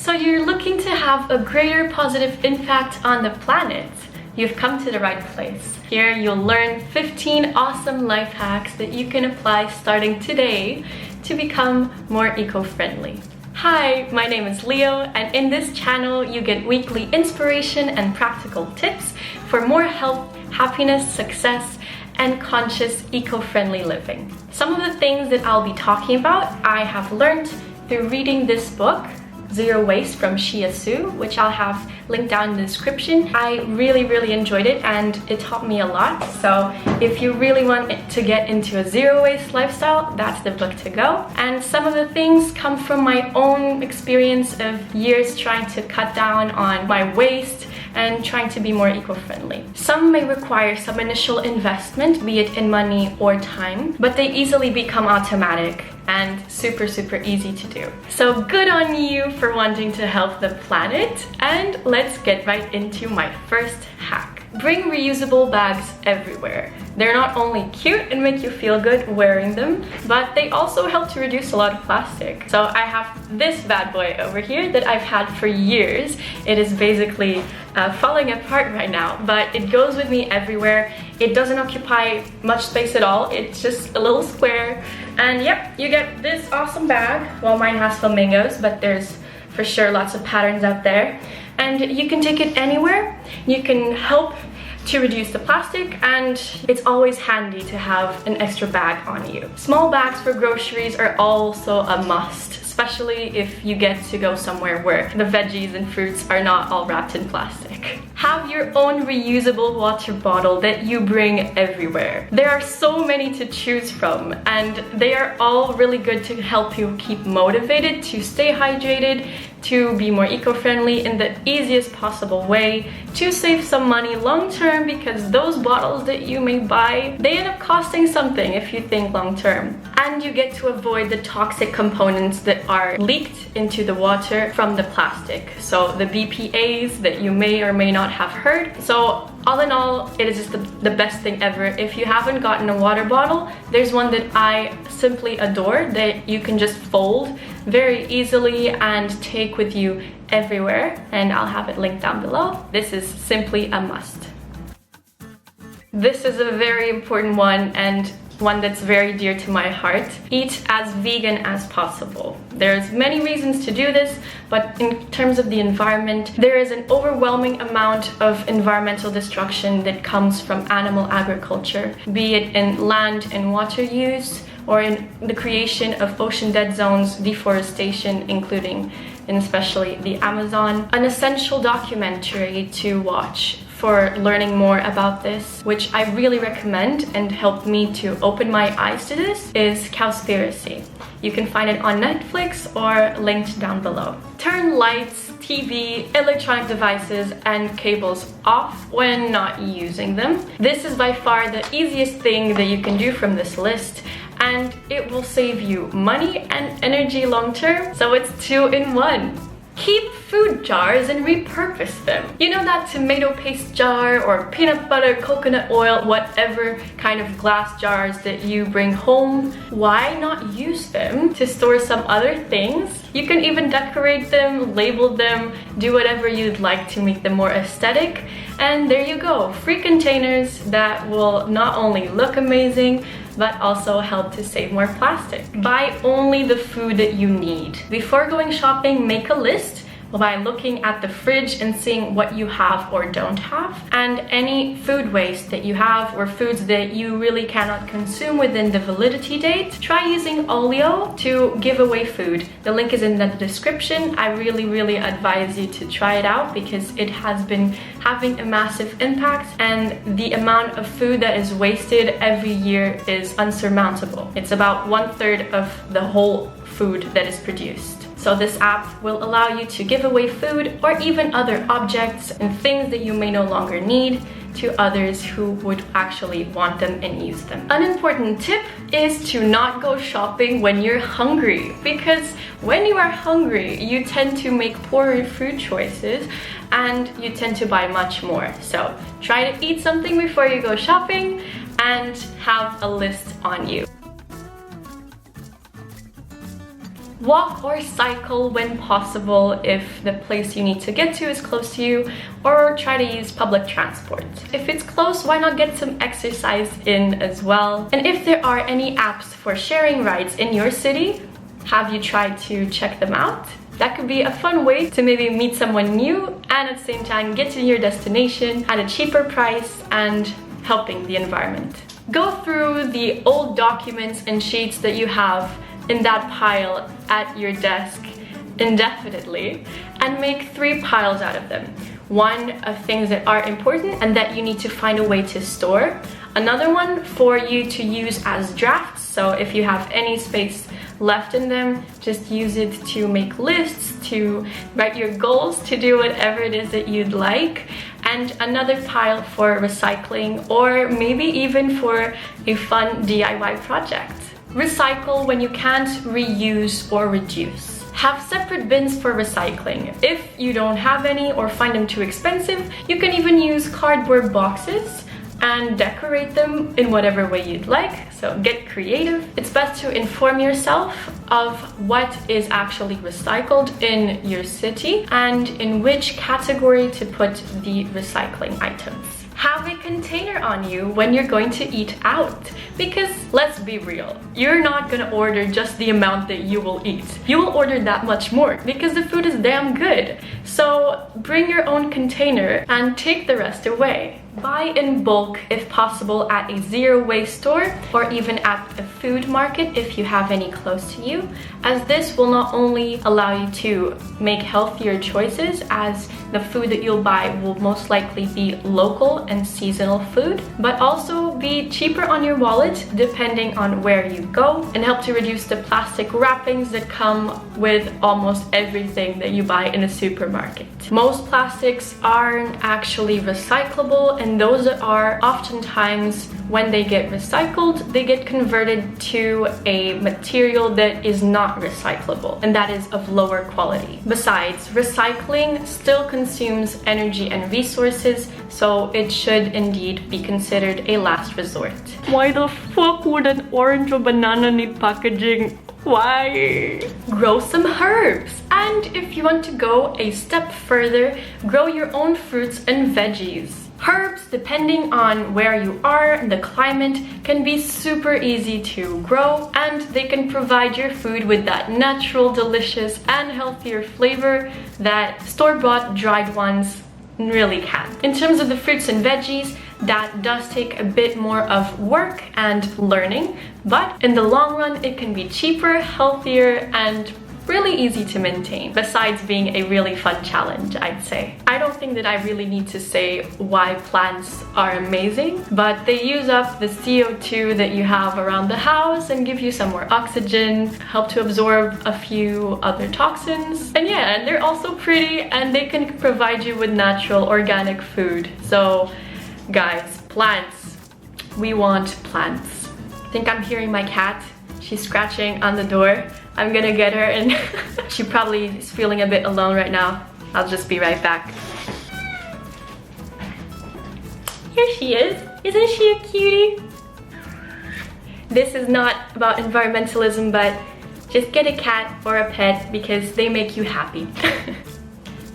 So you're looking to have a greater positive impact on the planet? You've come to the right place. Here you'll learn 15 awesome life hacks that you can apply starting today to become more eco-friendly. Hi, my name is Leo, and in this channel you get weekly inspiration and practical tips for more health, happiness, success, and conscious eco-friendly living. Some of the things that I'll be talking about I have learned through reading this book, Zero Waste from Shia Su, which I'll have linked down in the description. I really enjoyed it and it taught me a lot. So if you really want to get into a zero waste lifestyle, that's the book to go. And some of the things come from my own experience of years trying to cut down on my waste and trying to be more eco-friendly. Some may require some initial investment, be it in money or time, but they easily become automatic and super easy to do. So good on you for wanting to help the planet, and let's get right into my first hack. Bring reusable bags everywhere. They're not only cute and make you feel good wearing them, but they also help to reduce a lot of plastic. So I have this bad boy over here that I've had for years. It is basically falling apart right now, but it goes with me everywhere. It doesn't occupy much space at all. It's just a little square. And yep, you get this awesome bag. Well, mine has flamingos, but there's for sure lots of patterns out there. And you can take it anywhere. You can help to reduce the plastic, and it's always handy to have an extra bag on you. Small bags for groceries are also a must, especially if you get to go somewhere where the veggies and fruits are not all wrapped in plastic. Have your own reusable water bottle that you bring everywhere. There are so many to choose from, and they are all really good to help you keep motivated, to stay hydrated, to be more eco-friendly in the easiest possible way, to save some money long term, because those bottles that you may buy, they end up costing something if you think long term. And you get to avoid the toxic components that are leaked into the water from the plastic. So the BPAs that you may or may not have heard. So all in all, it is just the best thing ever. If you haven't gotten a water bottle, there's one that I simply adore that you can just fold very easily and take with you everywhere, and I'll have it linked down below. This is simply a must. This is a very important one, and one that's very dear to my heart. Eat as vegan as possible. There's many reasons to do this, but in terms of the environment, there is an overwhelming amount of environmental destruction that comes from animal agriculture, be it in land and water use, or in the creation of ocean dead zones, deforestation, including and especially the Amazon. An essential documentary to watch for learning more about this, which I really recommend and helped me to open my eyes to this, is Cowspiracy. You can find it on Netflix or linked down below. Turn lights, TV, electronic devices, and cables off when not using them. This is by far the easiest thing that you can do from this list, and it will save you money and energy long term, so it's 2 in 1. Keep food jars and repurpose them. You know that tomato paste jar or peanut butter, coconut oil, whatever kind of glass jars that you bring home? Why not use them to store some other things? You can even decorate them, label them, do whatever you'd like to make them more aesthetic. And there you go, free containers that will not only look amazing, but also help to save more plastic. Buy only the food that you need. Before going shopping, make a list by looking at the fridge and seeing what you have or don't have, and any food waste that you have or foods that you really cannot consume within the validity date. Try using Olio to give away food. The link is in the description. I really advise you to try it out because it has been having a massive impact, and the amount of food that is wasted every year is unsurmountable. It's about 1/3 of the whole food that is produced. So this app will allow you to give away food or even other objects and things that you may no longer need to others who would actually want them and use them. An important tip is to not go shopping when you're hungry, because when you are hungry, you tend to make poorer food choices and you tend to buy much more. So try to eat something before you go shopping and have a list on you. Walk or cycle when possible if the place you need to get to is close to you, or try to use public transport. If it's close, why not get some exercise in as well? And if there are any apps for sharing rides in your city, have you tried to check them out? That could be a fun way to maybe meet someone new and at the same time get to your destination at a cheaper price and helping the environment. Go through the old documents and sheets that you have in that pile at your desk indefinitely and make 3 piles out of them. One of things that are important and that you need to find a way to store. Another one for you to use as drafts, so if you have any space left in them, just use it to make lists, to write your goals, to do whatever it is that you'd like. And another pile for recycling, or maybe even for a fun DIY project. Recycle when you can't reuse or reduce. Have separate bins for recycling. If you don't have any or find them too expensive, you can even use cardboard boxes and decorate them in whatever way you'd like. So get creative. It's best to inform yourself of what is actually recycled in your city and in which category to put the recycling items. Have a container on you when you're going to eat out, because let's be real, you're not gonna order just the amount that you will eat. You will order that much more because the food is damn good. So bring your own container and take the rest away. Buy in bulk if possible at a zero waste store or even at a food market if you have any close to you, as this will not only allow you to make healthier choices, as the food that you'll buy will most likely be local and seasonal food, but also be cheaper on your wallet depending on where you go, and help to reduce the plastic wrappings that come with almost everything that you buy in a supermarket. Most plastics aren't actually recyclable, and those that are, oftentimes when they get recycled, they get converted to a material that is not recyclable, and that is of lower quality. Besides, recycling still consumes energy and resources, so it should indeed be considered a last resort. Why the fuck would an orange or banana need packaging? Why? Grow some herbs. And if you want to go a step further, grow your own fruits and veggies. Herbs, depending on where you are and the climate, can be super easy to grow, and they can provide your food with that natural, delicious, and healthier flavor that store-bought dried ones really can. In terms of the fruits and veggies, that does take a bit more of work and learning, but in the long run it can be cheaper, healthier, and really easy to maintain, besides being a really fun challenge, I'd say. I don't think that I really need to say why plants are amazing, but they use up the CO2 that you have around the house and give you some more oxygen, help to absorb a few other toxins, and yeah, and they're also pretty, and they can provide you with natural organic food. So guys, plants, we want plants. I think I'm hearing my cat. She's scratching on the door. I'm gonna get her, and she probably is feeling a bit alone right now. I'll just be right back. Here she is. Isn't she a cutie? This is not about environmentalism, but just get a cat or a pet because they make you happy.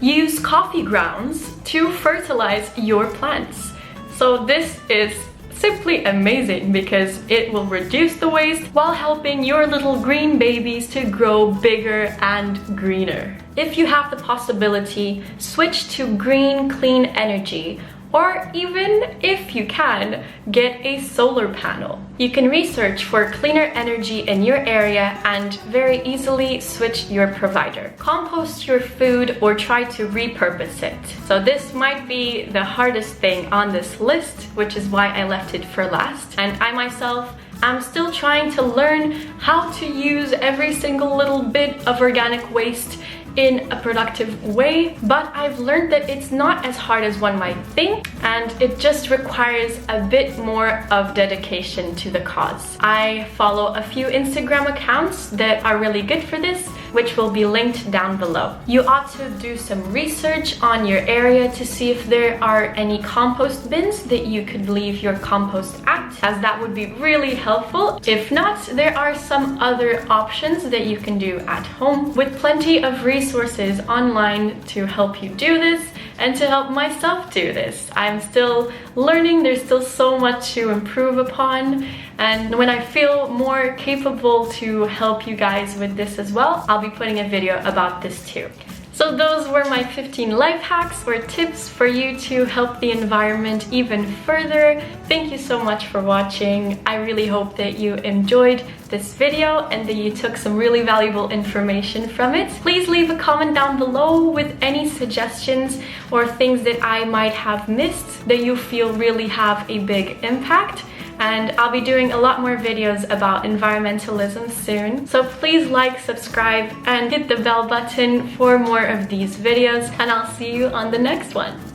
Use coffee grounds to fertilize your plants. So this is simply amazing because it will reduce the waste while helping your little green babies to grow bigger and greener. If you have the possibility, switch to green, clean energy, or even if you can, get a solar panel. You can research for cleaner energy in your area and very easily switch your provider. Compost your food or try to repurpose it. So this might be the hardest thing on this list, which is why I left it for last. And I myself, I'm still trying to learn how to use every single little bit of organic waste in a productive way, but I've learned that it's not as hard as one might think, and it just requires a bit more of dedication to the cause. I follow a few Instagram accounts that are really good for this, which will be linked down below. You ought to do some research on your area to see if there are any compost bins that you could leave your compost at, as that would be really helpful. If not, there are some other options that you can do at home, with plenty of resources online to help you do this and to help myself do this. I'm still learning, there's still so much to improve upon, and when I feel more capable to help you guys with this as well, I'll be putting a video about this too. So those were my 15 life hacks or tips for you to help the environment even further. Thank you so much for watching. I really hope that you enjoyed this video and that you took some really valuable information from it. Please leave a comment down below with any suggestions or things that I might have missed that you feel really have a big impact. And I'll be doing a lot more videos about environmentalism soon. So please like, subscribe, and hit the bell button for more of these videos, and I'll see you on the next one.